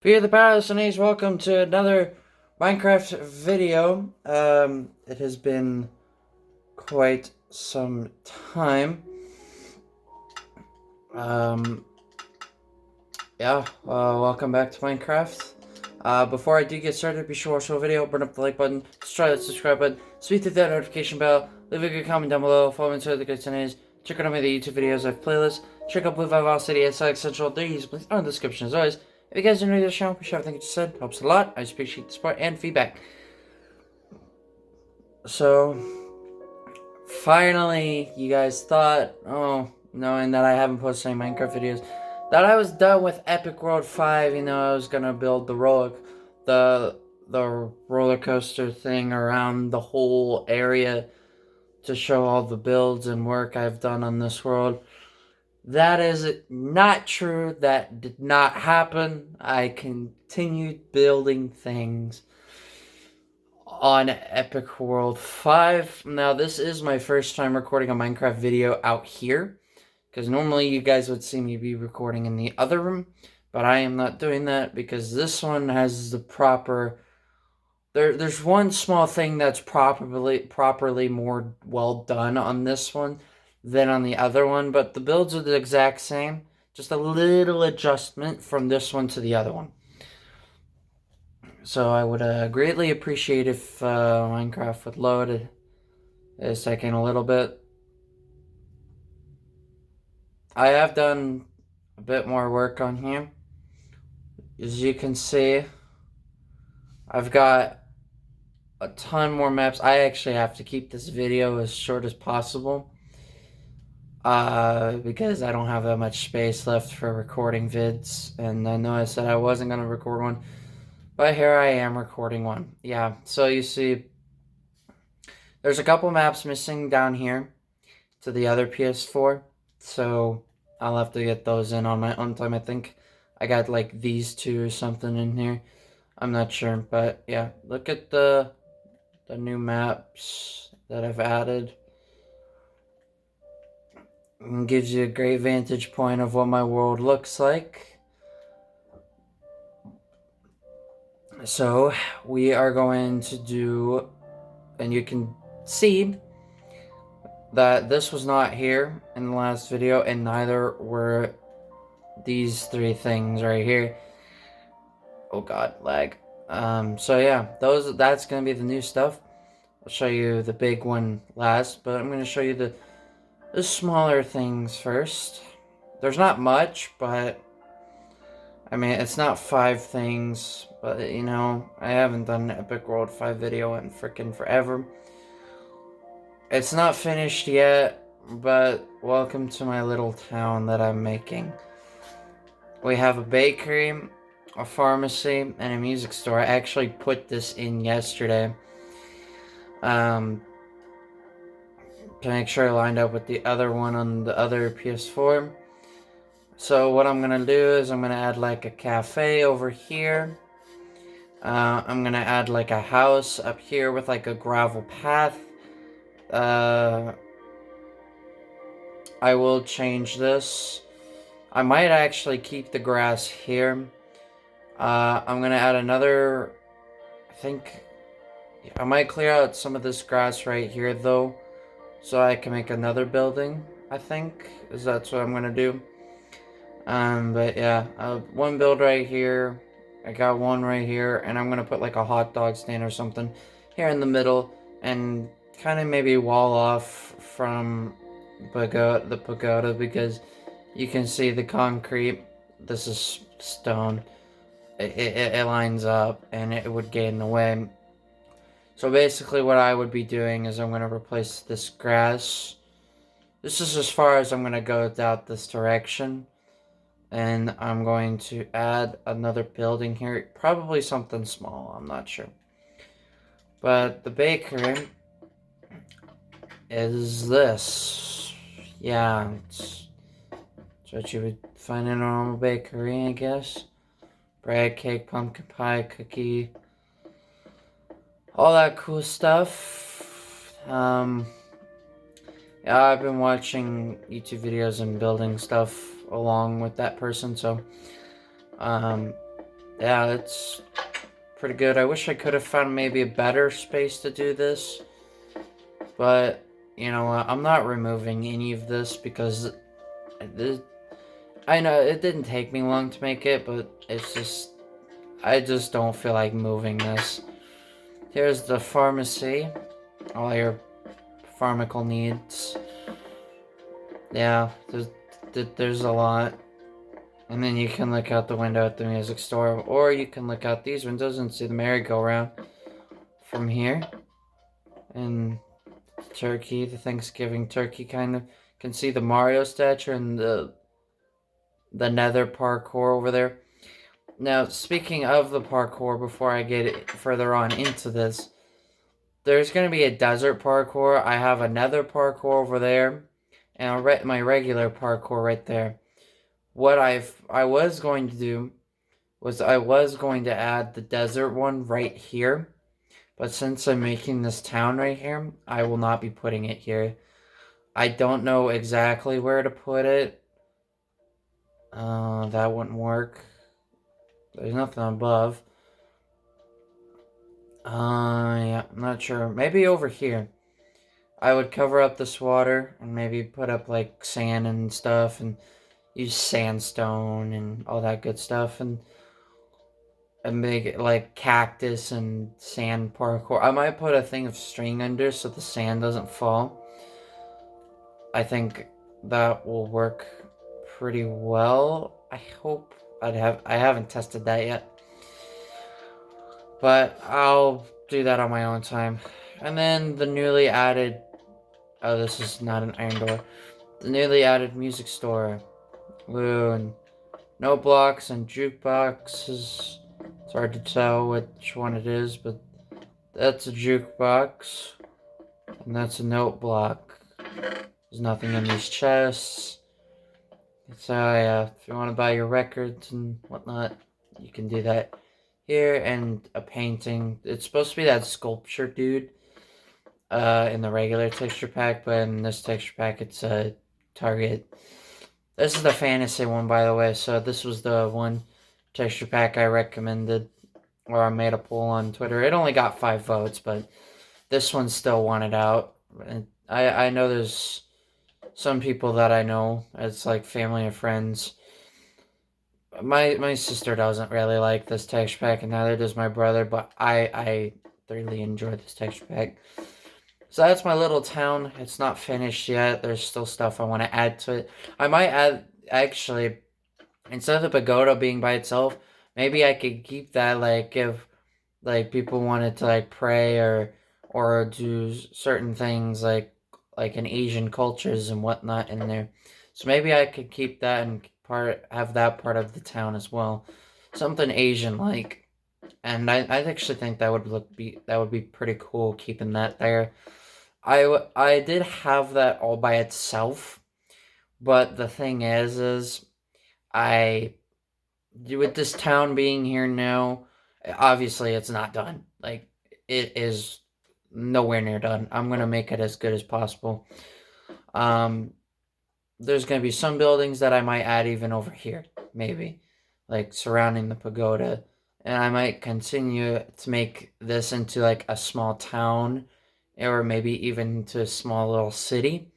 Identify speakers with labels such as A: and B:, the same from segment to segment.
A: Via the Listeners, welcome to another Minecraft video. It has been quite some time. Um, welcome back to Minecraft. Before I do get started, be sure to watch the video, burn up the like button, try that subscribe button, speak to that notification bell, leave a good comment down below, follow me on the good channels, check out all my YouTube videos, I have playlists, check out Vivacity and Select Central, there links in the description as always. If you guys are new to the channel, be sure to think what you said, helps a lot, I just appreciate the support and feedback. So, finally, you guys thought, knowing that I haven't posted any Minecraft videos, that I was done with Epic World 5. I was gonna build the roller coaster thing around the whole area to show all the builds and work I've done on this world. That is not true. That did not happen. I continued building things on Epic World 5. Now, this is my first time recording a Minecraft video out here, because normally you guys would see me be recording in the other room, but I am not doing that because this one has the proper... There's one small thing that's properly more well done on this one than on the other one, but the builds are the exact same, just a little adjustment from this one to the other one. So I would greatly appreciate if Minecraft would load. It's taking a little bit. I have done a bit more work on here. As you can see, I've got a ton more maps. I actually have to keep this video as short as possible because I don't have that much space left for recording vids. And I know I said I wasn't going to record one, but here I am recording one. Yeah, so you see, there's a couple maps missing down here to the other PS4, so I'll have to get those in on my own time. I think I got like these two or something in here. I'm not sure, but yeah, look at the new maps that I've added. It gives you a great vantage point of what my world looks like. So we are going to do, and you can see that this was not here in the last video, and neither were these three things right here. Oh god, lag. So yeah, that's gonna be the new stuff. I'll show you the big one last, but I'm gonna show you the smaller things first. There's not much, but I mean, it's not 5 things, but I haven't done an Epic World 5 video in freaking forever. It's not finished yet, but welcome to my little town that I'm making. We have a bakery, a pharmacy, and a music store. I actually put this in yesterday to make sure I lined up with the other one on the other PS4. So what I'm gonna do is I'm gonna add like a cafe over here. I'm gonna add like a house up here with like a gravel path. I will change this. I might actually keep the grass here. I'm gonna add another, I think, I might clear out some of this grass right here though, so I can make another building, I think, is that's what I'm gonna do. But yeah, one build right here, I got one right here, and I'm gonna put like a hot dog stand or something here in the middle, and kind of maybe wall off from the pagoda, because you can see the concrete, this is stone, it lines up and it would get in the way. So basically what I would be doing is I'm going to replace this grass. This is as far as I'm going to go without this direction. And I'm going to add another building here. Probably something small, I'm not sure. But the bakery is this. Yeah, it's what you would find in a normal bakery, I guess. Bread, cake, pumpkin pie, cookie, all that cool stuff. Yeah, I've been watching YouTube videos and building stuff along with that person, so Yeah, it's pretty good. I wish I could have found maybe a better space to do this, but you know what? I'm not removing any of this because I know it didn't take me long to make it, but it's just I just don't feel like moving this. Here's the pharmacy, all your pharmacal needs. Yeah, there's a lot. And then you can look out the window at the music store, or you can look out these windows and see the merry-go-round from here. And turkey, the Thanksgiving turkey kind of. Can see the Mario statue and the nether parkour over there. Now, speaking of the parkour, before I get further on into this, there's going to be a desert parkour. I have a nether parkour over there, and my regular parkour right there. What I was going to do was I was going to add the desert one right here, but since I'm making this town right here, I will not be putting it here. I don't know exactly where to put it. That wouldn't work. There's nothing above. Yeah, I'm not sure. Maybe over here. I would cover up this water and maybe put up like sand and stuff and use sandstone and all that good stuff and make it like cactus and sand parkour. I might put a thing of string under so the sand doesn't fall. I think that will work pretty well. I hope I haven't tested that yet. But I'll do that on my own time. And then the newly added this is not an iron door. The newly added music store. Woo, and note blocks and jukeboxes. It's hard to tell which one it is, but that's a jukebox. And that's a note block. There's nothing in these chests. So yeah, if you want to buy your records and whatnot, you can do that here. And a painting. It's supposed to be that sculpture dude in the regular texture pack, but in this texture pack it's a Target. This is the fantasy one, by the way, so this was the one texture pack I recommended, or I made a poll on Twitter. It only got 5 votes, but this one still won it out. And I know there's some people that I know, it's like family and friends. My sister doesn't really like this texture pack, and neither does my brother, but I thoroughly enjoy this texture pack. So that's my little town. It's not finished yet. There's still stuff I want to add to it. I might add, actually, instead of the pagoda being by itself, maybe I could keep that, like, if, like, people wanted to, like, pray or do certain things, like in Asian cultures and whatnot in there. So maybe I could keep that and have that part of the town as well. Something Asian-like. And I actually think that would be pretty cool keeping that there. I did have that all by itself, but the thing is I with this town being here now, obviously it's not done. Like it is nowhere near done. I'm gonna make it as good as possible. Um, there's gonna be some buildings that I might add even over here, maybe, like surrounding the pagoda, and I might continue to make this into like a small town or maybe even to a small little city.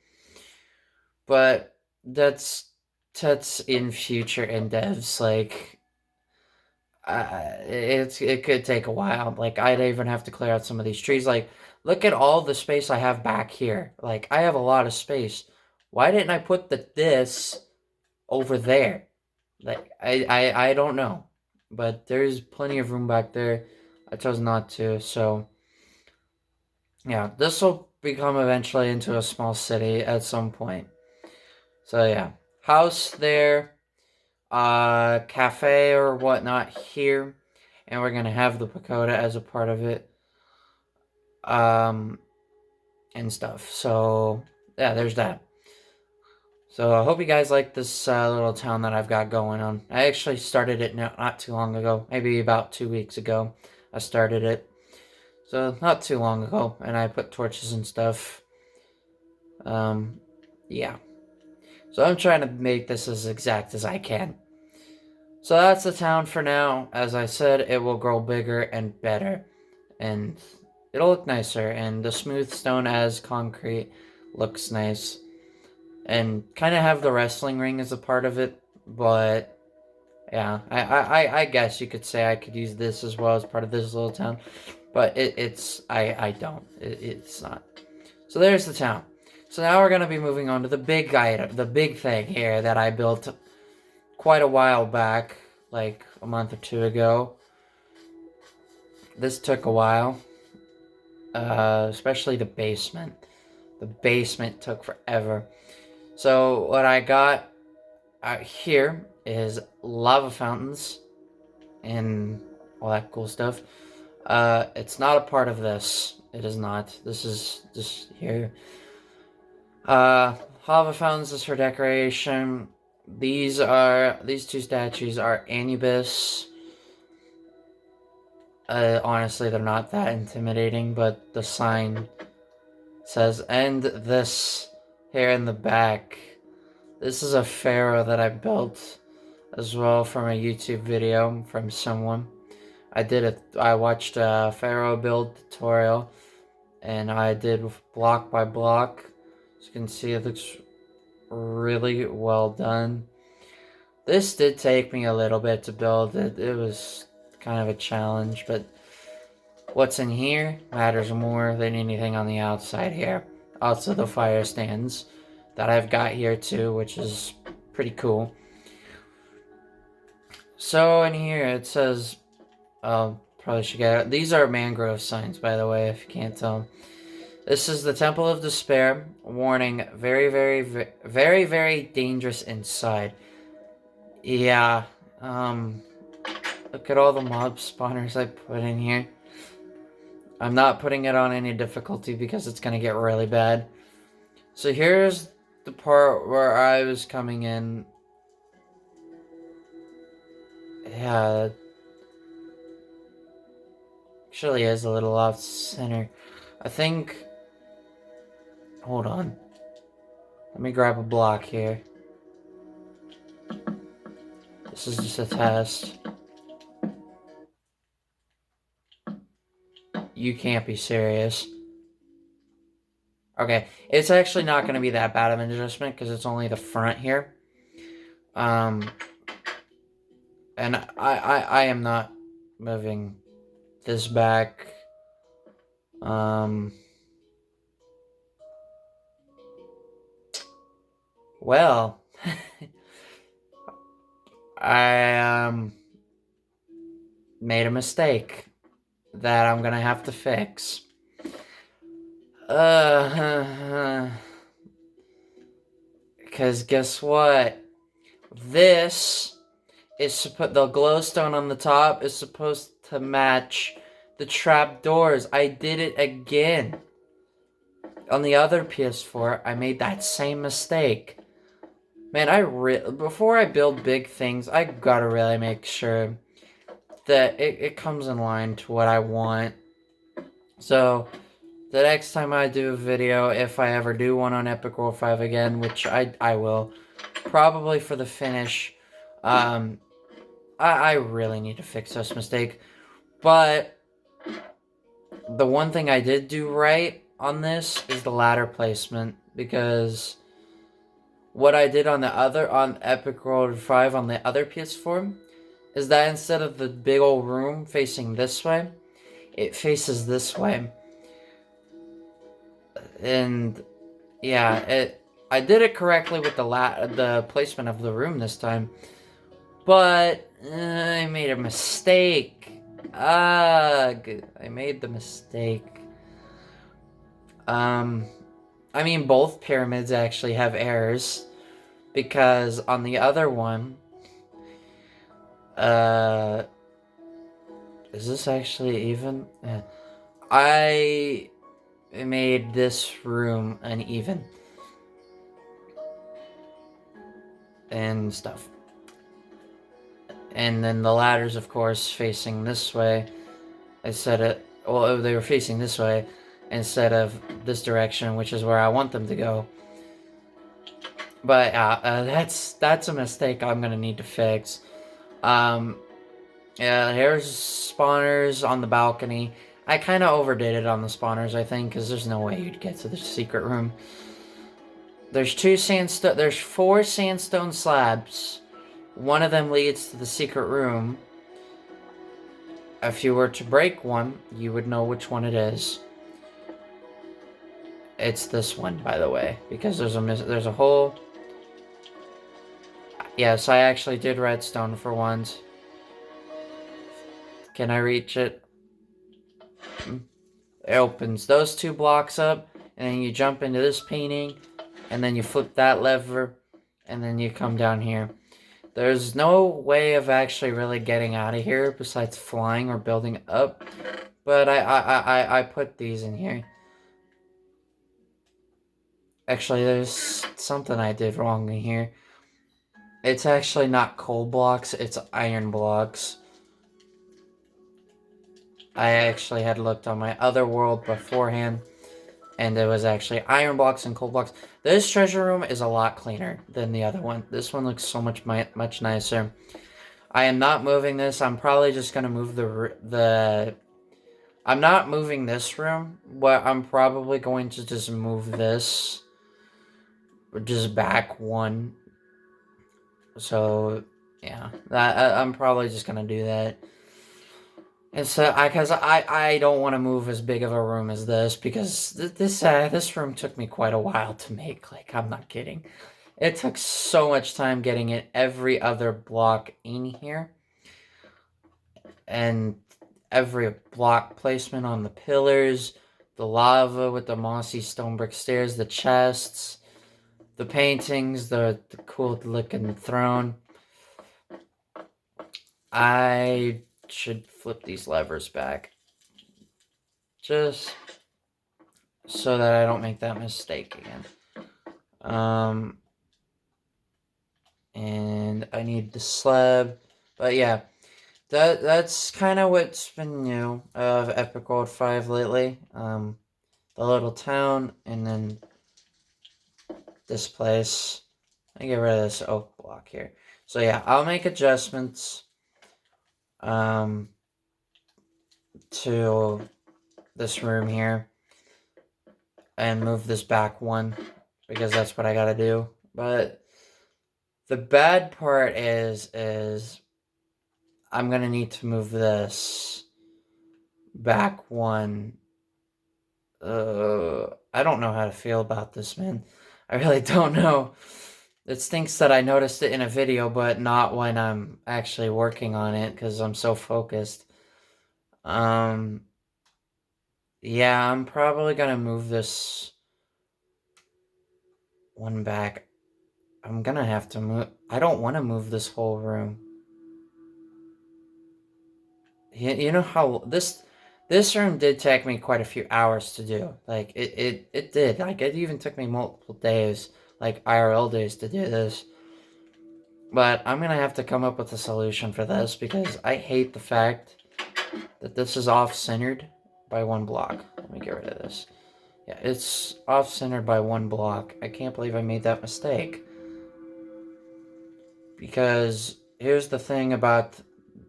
A: But that's in future endeavs. Like, it could take a while. Like, I'd even have to clear out some of these trees. Like, look at all the space I have back here. Like, I have a lot of space. Why didn't I put this over there? Like, I don't know, but there's plenty of room back there. I chose not to. So yeah, this will become eventually into a small city at some point. So yeah, house there, cafe or whatnot here, and we're gonna have the pagoda as a part of it, um, and stuff. So yeah, there's that. So I hope you guys like this little town that I've got going on. I actually started it not too long ago, maybe about 2 weeks ago. I started it, so not too long ago, and I put torches and stuff. Yeah. So I'm trying to make this as exact as I can. So that's the town for now. As I said, it will grow bigger and better. And it'll look nicer. And the smooth stone as concrete looks nice. And kind of have the wrestling ring as a part of it. But yeah, I guess you could say I could use this as well as part of this little town. But I don't. It's not. So there's the town. So now we're going to be moving on to the big item, the big thing here that I built quite a while back, like a month or two ago. This took a while, especially the basement. The basement took forever. So what I got out here is lava fountains and all that cool stuff. It's not a part of this. It is not. This is just here. Lava fountains is for decoration. These two statues are Anubis. Honestly, they're not that intimidating, but the sign says, and this here in the back. This is a pharaoh that I built as well from a YouTube video from someone. I watched a pharaoh build tutorial, and I did block by block. As you can see, it looks really well done. This did take me a little bit to build. It was kind of a challenge, but what's in here matters more than anything on the outside here. Also the fire stands that I've got here too, which is pretty cool. So in here it says, probably should get it. These are mangrove signs, by the way, if you can't tell. This is the Temple of Despair. Warning, very, very, very, very, very dangerous inside. Yeah, look at all the mob spawners I put in here. I'm not putting it on any difficulty because it's gonna get really bad. So here's the part where I was coming in. Yeah, actually is a little off center. I think, hold on. Let me grab a block here. This is just a test. You can't be serious. Okay, it's actually not going to be that bad of an adjustment because it's only the front here. And I am not moving this back. Well, I made a mistake that I'm gonna have to fix. Because guess what? This is the glowstone on the top is supposed to match the trap doors. I did it again. On the other PS4, I made that same mistake. Man, before I build big things, I gotta really make sure that it comes in line to what I want. So, the next time I do a video, if I ever do one on Epic World 5 again, which I will, probably for the finish, I really need to fix this mistake. But the one thing I did do right on this is the ladder placement, because what I did on Epic World 5 on the other PS4 is that instead of the big old room facing this way, it faces this way. And yeah, I did it correctly with the placement of the room this time, but I made a mistake. I made the mistake. I mean, both pyramids actually have errors, because on the other one, is this actually even? I made this room uneven and stuff. And then the ladders, of course, facing this way. Well, they were facing this way instead of this direction, which is where I want them to go. But that's a mistake I'm gonna need to fix. Um, yeah, here's spawners on the balcony. I kind of overdid it on the spawners, I think, because there's no way you'd get to the secret room. There's 4 sandstone slabs. One of them leads to the secret room. If you were to break one, you would know which one it is. It's this one, by the way, because there's a hole. Yes, I actually did redstone for once. Can I reach it? It opens those 2 blocks up, and then you jump into this painting, and then you flip that lever, and then you come down here. There's no way of actually really getting out of here besides flying or building up, but I put these in here. Actually, there's something I did wrong in here. It's actually not coal blocks, it's iron blocks. I actually had looked on my other world beforehand, and it was actually iron blocks and coal blocks. This treasure room is a lot cleaner than the other one. This one looks so much nicer. I am not moving this. I'm probably just going to move the... I'm not moving this room, but I'm probably going to just move this just back 1. So, yeah. I'm probably just going to do that. And so, because I don't want to move as big of a room as this, because this room took me quite a while to make. Like, I'm not kidding. It took so much time getting it every other block in here. And every block placement on the pillars, the lava with the mossy stone brick stairs, the chests, the paintings, the cool looking throne. I should flip these levers back. Just so that I don't make that mistake again. And I need the slab. But yeah, that's kind of what's been new of Epic World 5 lately. The little town, and then this place. I get rid of this oak block here. So yeah, I'll make adjustments to this room here and move this back 1 because that's what I gotta do. But the bad part is I'm gonna need to move this back 1. I don't know how to feel about this, man. I really don't know. It stinks that I noticed it in a video, but not when I'm actually working on it, because I'm so focused. Yeah, I'm probably gonna move this 1 back. I'm gonna have to move... I don't want to move this whole room. You know how... This room did take me quite a few hours to do. Like, it did. Like, it even took me multiple days, like IRL days, to do this. But I'm gonna have to come up with a solution for this, because I hate the fact that this is off-centered by 1 block. Let me get rid of this. Yeah, it's off-centered by 1 block. I can't believe I made that mistake. Because here's the thing about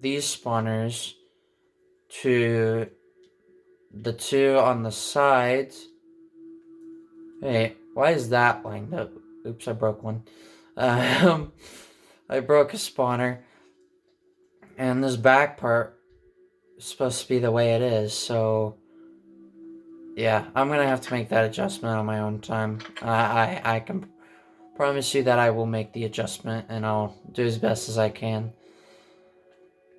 A: these spawners to the 2 on the sides. Hey, why is that lined up? Oops, I broke one. I broke a spawner. And this back part is supposed to be the way it is, so... Yeah, I'm gonna have to make that adjustment on my own time. I can promise you that I will make the adjustment, and I'll do as best as I can.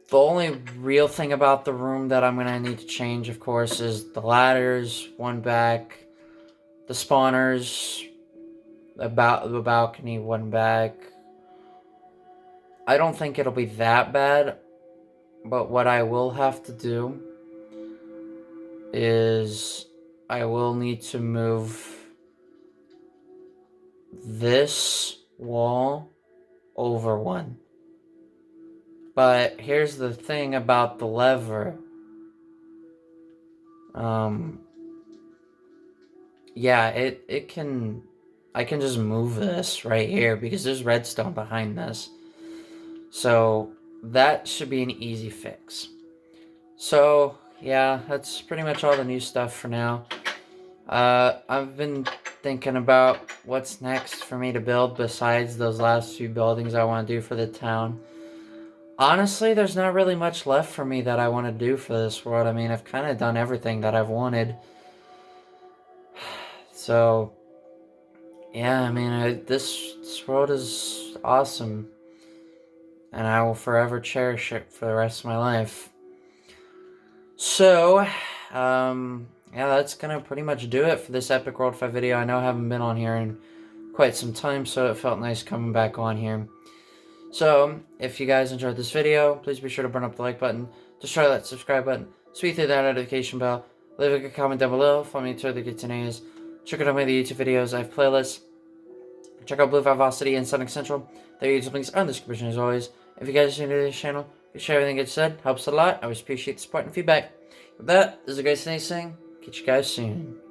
A: The only real thing about the room that I'm gonna need to change, of course, is the ladders, 1 back, the spawners, the balcony, 1 back. I don't think it'll be that bad, but what I will have to do is I will need to move this wall over 1. But here's the thing about the lever. Yeah, it can... I can just move this right here because there's redstone behind this. So that should be an easy fix. So, yeah, that's pretty much all the new stuff for now. I've been thinking about what's next for me to build besides those last few buildings I want to do for the town. Honestly, there's not really much left for me that I want to do for this world. I mean, I've kind of done everything that I've wanted. So, yeah, I mean, this world is awesome. And I will forever cherish it for the rest of my life. So, yeah, that's gonna pretty much do it for this Epic World 5 video. I know I haven't been on here in quite some time, so it felt nice coming back on here. So, if you guys enjoyed this video, please be sure to burn up the like button, destroy that subscribe button, sweep through that notification bell, leave a good comment down below, follow me to the good news, check out my YouTube videos, I have playlists, check out Vivacity and Sonic Central, their YouTube links are in the description as always. If you guys are new to this channel, share everything it said, helps a lot, I always appreciate the support and feedback. With that, this is a great saying, catch you guys soon.